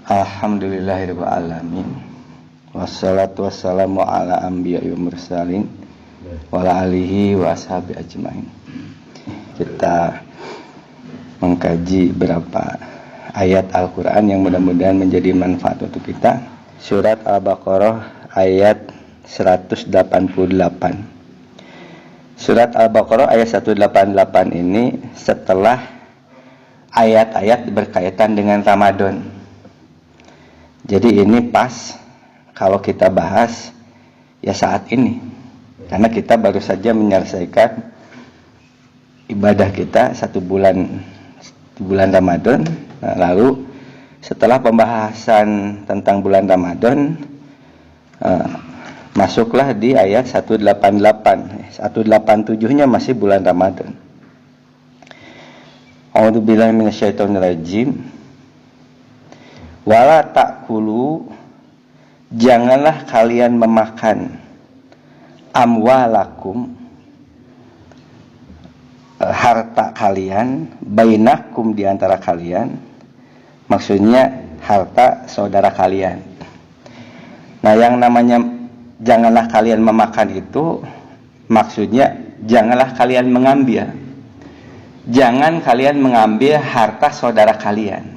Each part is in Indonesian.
Alhamdulillahirabbil alamin. Wassalatu wassalamu ala anbiya'i wa mursalin wa ala alihi wa ashabi ajmain. Kita mengkaji beberapa ayat Al-Qur'an yang mudah-mudahan menjadi manfaat untuk kita. Surat Al-Baqarah ayat 188. Surat Al-Baqarah ayat 188 ini setelah ayat-ayat berkaitan dengan Ramadan. Jadi ini pas kalau kita bahas ya saat ini, karena kita baru saja menyelesaikan ibadah kita di bulan Ramadan. Nah, lalu setelah pembahasan tentang bulan Ramadan, masuklah di ayat 188. 187-nya masih bulan Ramadan. A'udzubillahi minasyaitonirrajim. Wala ta'kulu, janganlah kalian memakan amwalakum, harta kalian, bainakum, di antara kalian, maksudnya harta saudara kalian. Nah, yang namanya janganlah kalian memakan itu maksudnya janganlah kalian mengambil. Jangan kalian mengambil harta saudara kalian.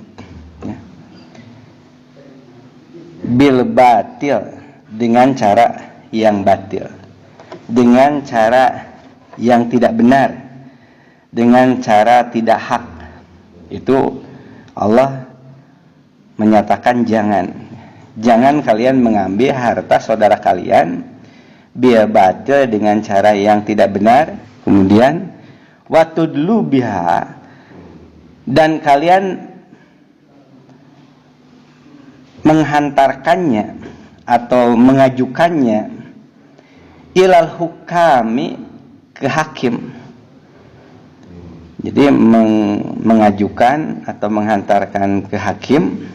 Bil batil, dengan cara yang batil, dengan cara yang tidak benar, dengan cara tidak hak. Itu Allah menyatakan jangan kalian mengambil harta saudara kalian bil batil, dengan cara yang tidak benar. Kemudian watudlu biha, dan kalian menghantarkannya atau mengajukannya ilal hukami, ke hakim. Jadi mengajukan atau menghantarkan ke hakim,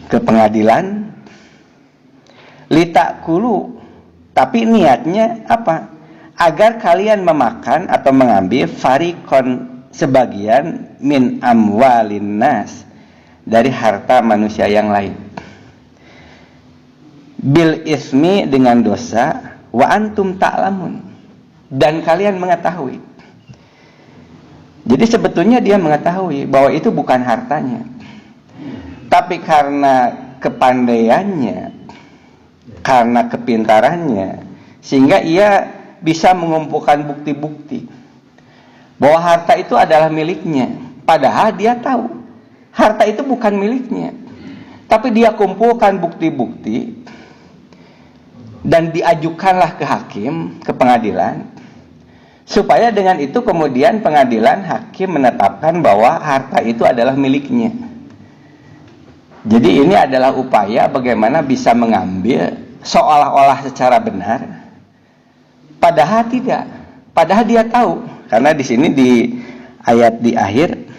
ke pengadilan. Litakulu, tapi niatnya apa? Agar kalian memakan atau mengambil farikon, sebagian, min amwalin nas, dari harta manusia yang lain, bil ismi, dengan dosa, wa antum ta'lamun, dan kalian mengetahui. Jadi sebetulnya dia mengetahui bahwa itu bukan hartanya, tapi karena kepandaiannya, karena kepintarannya, sehingga ia bisa mengumpulkan bukti-bukti bahwa harta itu adalah miliknya, padahal dia tahu harta itu bukan miliknya, tapi dia kumpulkan bukti-bukti dan diajukanlah ke hakim, ke pengadilan, supaya dengan itu kemudian pengadilan, hakim menetapkan bahwa harta itu adalah miliknya. Jadi ini adalah upaya bagaimana bisa mengambil seolah-olah secara benar, padahal tidak, padahal dia tahu, karena di sini di ayat di akhir,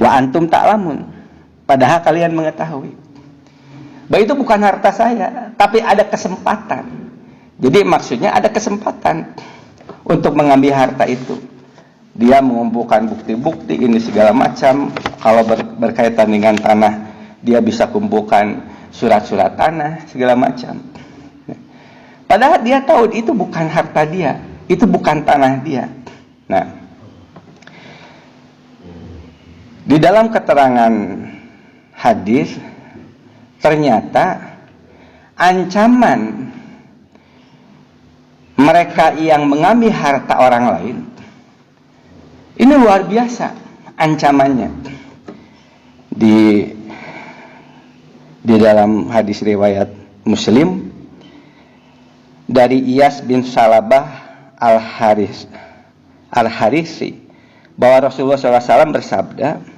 wa antum ta'lamun, padahal kalian mengetahui bahwa itu bukan harta saya, tapi ada kesempatan. Jadi maksudnya ada kesempatan untuk mengambil harta itu. Dia mengumpulkan bukti-bukti ini segala macam. Kalau berkaitan dengan tanah, dia bisa kumpulkan surat-surat tanah segala macam. Padahal dia tahu itu bukan harta dia, itu bukan tanah dia. Nah, di dalam keterangan hadis, ternyata ancaman mereka yang mengambil harta orang lain ini luar biasa ancamannya. Di dalam hadis riwayat Muslim dari Iyas bin Salabah Al-Harisi, bahwa Rasulullah SAW bersabda,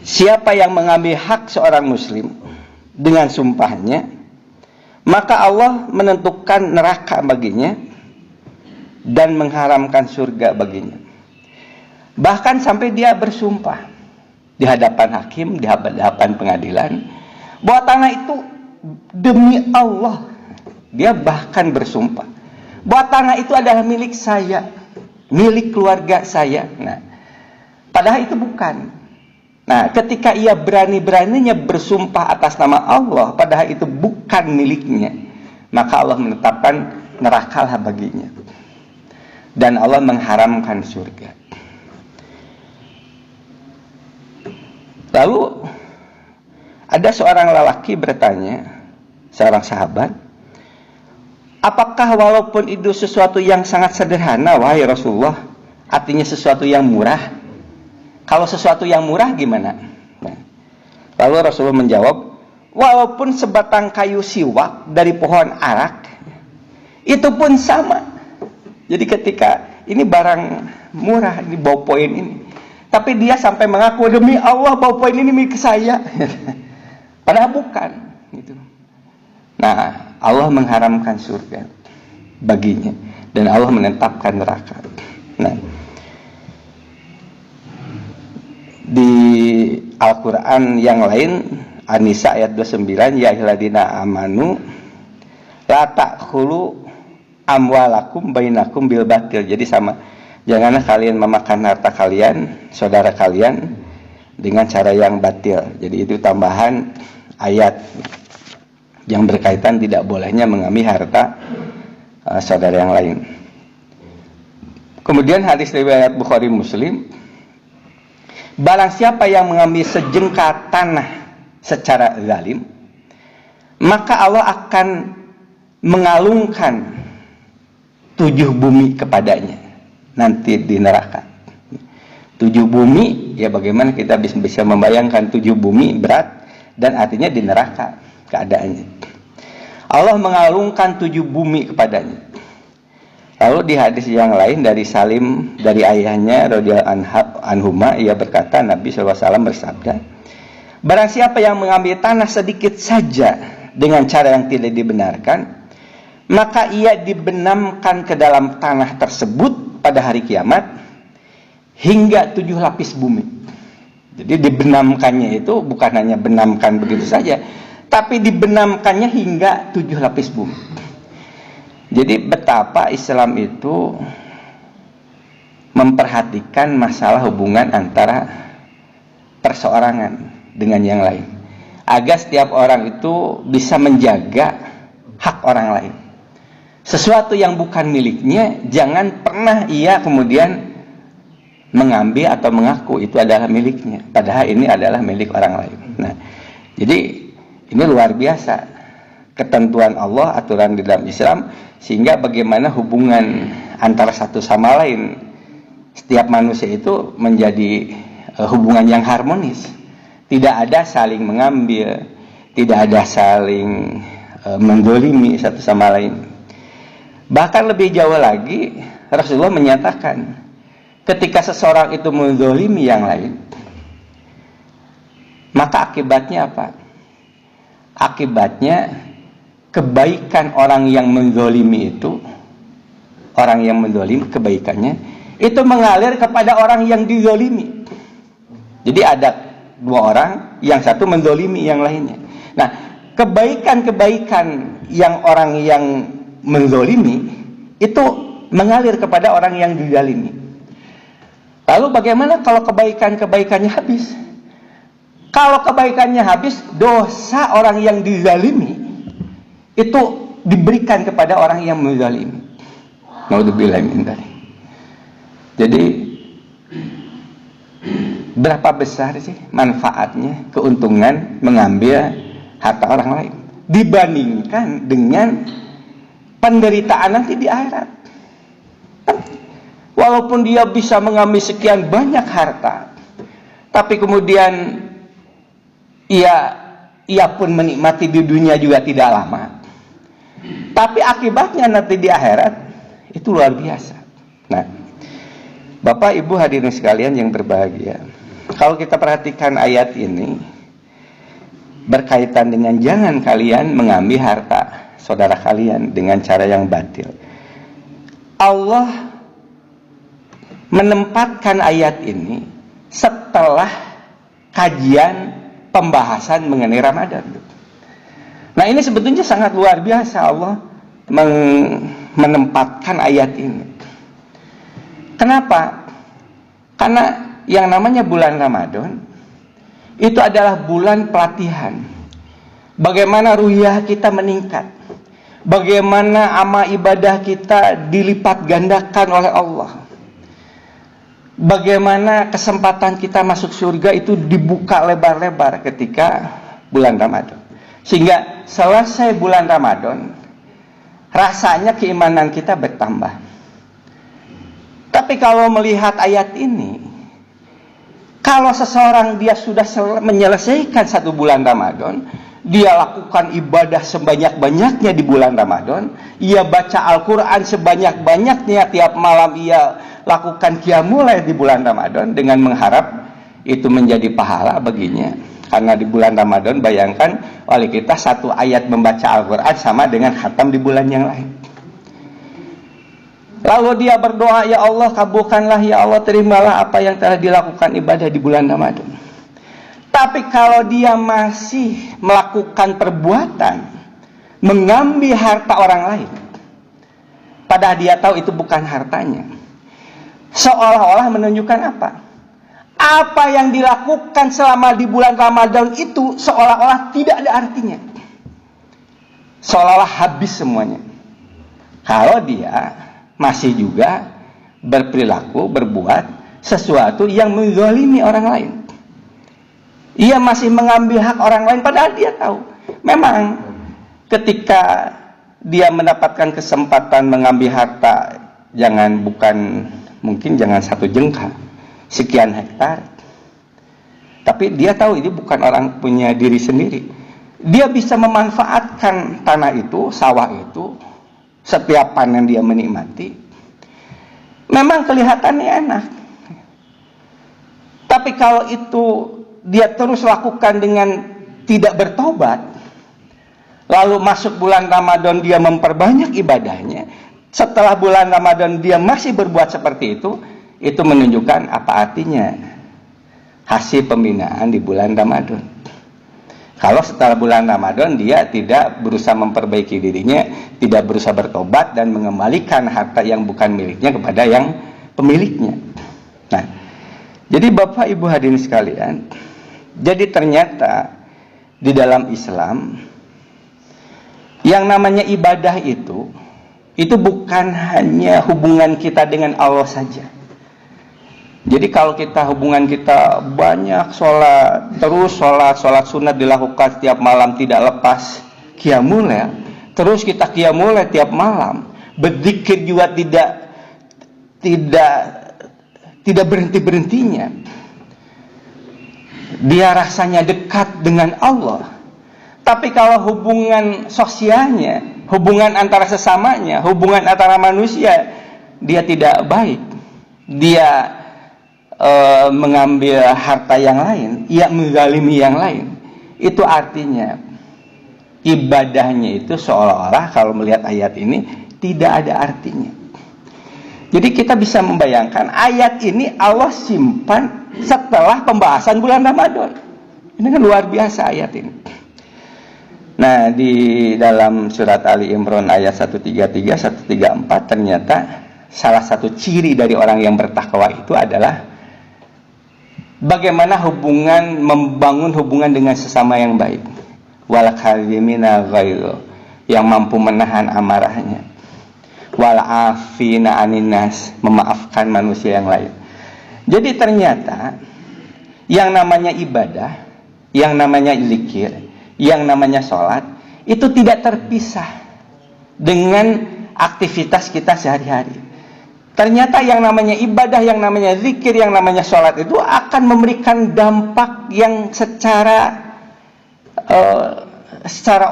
siapa yang mengambil hak seorang muslim dengan sumpahnya, maka Allah menentukan neraka baginya dan mengharamkan surga baginya. Bahkan sampai dia bersumpah di hadapan hakim, di hadapan pengadilan, bahwa tanah itu demi Allah. Dia bahkan bersumpah bahwa tanah itu adalah milik saya, milik keluarga saya. Nah, padahal itu bukan. Nah, ketika ia berani-beraninya bersumpah atas nama Allah, padahal itu bukan miliknya, maka Allah menetapkan nerakalah baginya. Dan Allah mengharamkan surga. Lalu ada seorang lelaki bertanya, seorang sahabat, apakah walaupun itu sesuatu yang sangat sederhana, wahai Rasulullah, artinya sesuatu yang murah? Kalau sesuatu yang murah gimana? Nah, lalu Rasulullah menjawab, walaupun sebatang kayu siwak dari pohon arak, itu pun sama. Jadi ketika ini barang murah, ini ballpoint ini, tapi dia sampai mengaku, demi Allah ballpoint ini milik saya. Padahal bukan. Gitu. Nah, Allah mengharamkan surga baginya, dan Allah menetapkan neraka. Nah, di Al-Quran yang lain, An-Nisa ayat 29, ya ayyuhalladzina amanu la ta'khulu amwalakum bainakum bil batil. Jadi sama, janganlah kalian memakan harta kalian, saudara kalian, dengan cara yang batil. Jadi itu tambahan ayat yang berkaitan tidak bolehnya mengambil harta saudara yang lain. Kemudian hadis riwayat Bukhari Muslim, barang siapa yang mengambil sejengkal tanah secara zalim, maka Allah akan mengalungkan 7 bumi kepadanya nanti di neraka. 7 bumi, ya bagaimana kita bisa membayangkan 7 bumi berat, dan artinya di neraka keadaannya. Allah mengalungkan 7 bumi kepadanya. Lalu di hadis yang lain dari Salim, dari ayahnya radhiyallahu anhuma, ia berkata, Nabi SAW bersabda, barang siapa yang mengambil tanah sedikit saja dengan cara yang tidak dibenarkan, maka ia dibenamkan ke dalam tanah tersebut pada hari kiamat hingga 7 lapis bumi. Jadi dibenamkannya itu bukan hanya benamkan begitu saja, tapi dibenamkannya hingga 7 lapis bumi. Jadi betapa Islam itu memperhatikan masalah hubungan antara perseorangan dengan yang lain, agar setiap orang itu bisa menjaga hak orang lain. Sesuatu yang bukan miliknya, jangan pernah ia kemudian mengambil atau mengaku itu adalah miliknya, padahal ini adalah milik orang lain. Nah, jadi ini luar biasa ketentuan Allah, aturan di dalam Islam, sehingga bagaimana hubungan antara satu sama lain setiap manusia itu menjadi hubungan yang harmonis. Tidak ada saling mengambil, tidak ada saling mendolimi satu sama lain. Bahkan lebih jauh lagi, Rasulullah menyatakan, ketika seseorang itu mendolimi yang lain, maka akibatnya apa? Akibatnya kebaikan orang yang menzolimi itu, orang yang menzolimi kebaikannya itu mengalir kepada orang yang dizolimi. Jadi ada 2 orang, yang satu menzolimi yang lainnya. Nah, kebaikan-kebaikan yang orang yang menzolimi itu mengalir kepada orang yang dizalimi. Lalu bagaimana kalau kebaikan-kebaikannya habis? Kalau kebaikannya habis, dosa orang yang dizalimi itu diberikan kepada orang yang menzalimi. Naudzubillah min dzalik. Jadi berapa besar sih manfaatnya, keuntungan mengambil harta orang lain dibandingkan dengan penderitaan nanti di akhirat. Walaupun dia bisa mengambil sekian banyak harta, tapi kemudian ia pun menikmati di dunia juga tidak lama. Tapi akibatnya nanti di akhirat itu luar biasa. Nah, Bapak Ibu hadirin sekalian yang berbahagia, kalau kita perhatikan ayat ini berkaitan dengan jangan kalian mengambil harta saudara kalian dengan cara yang batil. Allah menempatkan ayat ini setelah kajian pembahasan mengenai Ramadan. Nah, ini sebetulnya sangat luar biasa Allah menempatkan ayat ini. Kenapa? Karena yang namanya bulan Ramadan itu adalah bulan pelatihan. Bagaimana ruhiyah kita meningkat, bagaimana amal ibadah kita dilipat gandakan oleh Allah, bagaimana kesempatan kita masuk surga itu dibuka lebar-lebar ketika bulan Ramadan. Sehingga selesai bulan Ramadan, rasanya keimanan kita bertambah. Tapi kalau melihat ayat ini, kalau seseorang dia sudah menyelesaikan satu bulan Ramadan, dia lakukan ibadah sebanyak-banyaknya di bulan Ramadan, ia baca Al-Quran sebanyak-banyaknya, tiap malam ia lakukan qiyamul lail di bulan Ramadan dengan mengharap itu menjadi pahala baginya. Karena di bulan Ramadan, bayangkan oleh kita satu ayat membaca Al-Quran sama dengan khatam di bulan yang lain. Lalu dia berdoa, ya Allah kabulkanlah, ya Allah terimalah apa yang telah dilakukan ibadah di bulan Ramadan. Tapi kalau dia masih melakukan perbuatan mengambil harta orang lain, padahal dia tahu itu bukan hartanya, seolah-olah menunjukkan apa? Apa yang dilakukan selama di bulan Ramadan itu seolah-olah tidak ada artinya, seolah-olah habis semuanya. Kalau dia masih juga berperilaku, berbuat sesuatu yang menzalimi orang lain, ia masih mengambil hak orang lain, padahal dia tahu memang ketika dia mendapatkan kesempatan mengambil harta, mungkin jangan 1 jengkal, sekian hektar, tapi dia tahu ini bukan orang punya diri sendiri. Dia bisa memanfaatkan tanah itu, sawah itu, setiap panen dia menikmati. Memang kelihatannya enak, tapi kalau itu dia terus lakukan dengan tidak bertobat, lalu masuk bulan Ramadan dia memperbanyak ibadahnya, setelah bulan Ramadan dia masih berbuat seperti itu menunjukkan apa artinya hasil pembinaan di bulan Ramadan. Kalau setelah bulan Ramadan dia tidak berusaha memperbaiki dirinya, tidak berusaha bertobat dan mengembalikan harta yang bukan miliknya kepada yang pemiliknya. Nah, jadi Bapak Ibu hadirin sekalian, jadi ternyata di dalam Islam yang namanya ibadah itu bukan hanya hubungan kita dengan Allah saja. Jadi kalau kita hubungan kita banyak sholat, terus sholat sunat dilakukan setiap malam tidak lepas qiyamul lail, terus kita qiyamul lail tiap malam, berzikir juga tidak berhenti-berhentinya, dia rasanya dekat dengan Allah. Tapi kalau hubungan sosialnya, hubungan antara sesamanya, hubungan antara manusia, dia tidak baik, dia mengambil harta yang lain, ia menzalimi yang lain, itu artinya ibadahnya itu seolah-olah kalau melihat ayat ini tidak ada artinya. Jadi kita bisa membayangkan ayat ini Allah simpan setelah pembahasan bulan Ramadan. Ini kan luar biasa ayat ini. Nah, di dalam surat Ali Imran ayat 133, 134 ternyata salah satu ciri dari orang yang bertakwa itu adalah bagaimana membangun hubungan dengan sesama yang baik. Wal kadhimina ghaiza, yang mampu menahan amarahnya. Wal afina aninnas, memaafkan manusia yang lain. Jadi ternyata yang namanya ibadah, yang namanya zikir, yang namanya sholat itu tidak terpisah dengan aktivitas kita sehari-hari. Ternyata yang namanya ibadah, yang namanya zikir, yang namanya sholat itu akan memberikan dampak yang secara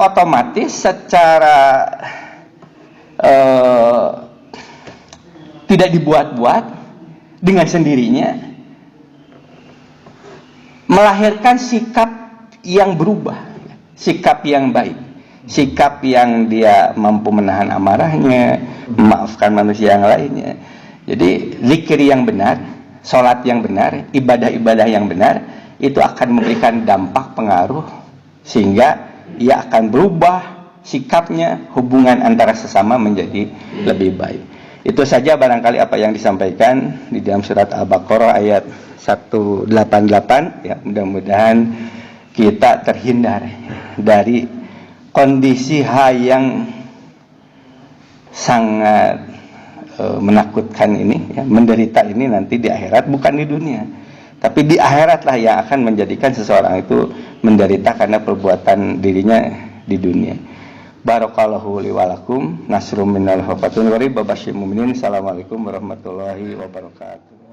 otomatis, secara tidak dibuat-buat, dengan sendirinya melahirkan sikap yang berubah, sikap yang baik, sikap yang dia mampu menahan amarahnya, memaafkan manusia yang lainnya. Jadi zikir yang benar, sholat yang benar, ibadah-ibadah yang benar itu akan memberikan dampak pengaruh sehingga ia akan berubah sikapnya, hubungan antara sesama menjadi lebih baik. Itu saja barangkali apa yang disampaikan di dalam surat Al-Baqarah ayat 188 ya, mudah-mudahan kita terhindar dari kondisi yang sangat menakutkan ini ya, menderita ini nanti di akhirat, bukan di dunia. Tapi di akhiratlah yang akan menjadikan seseorang itu menderita karena perbuatan dirinya di dunia. Barakallahu li wa lakum, nasrum minal hafatun wa riba basyir mu'minin. Assalamualaikum warahmatullahi wabarakatuh.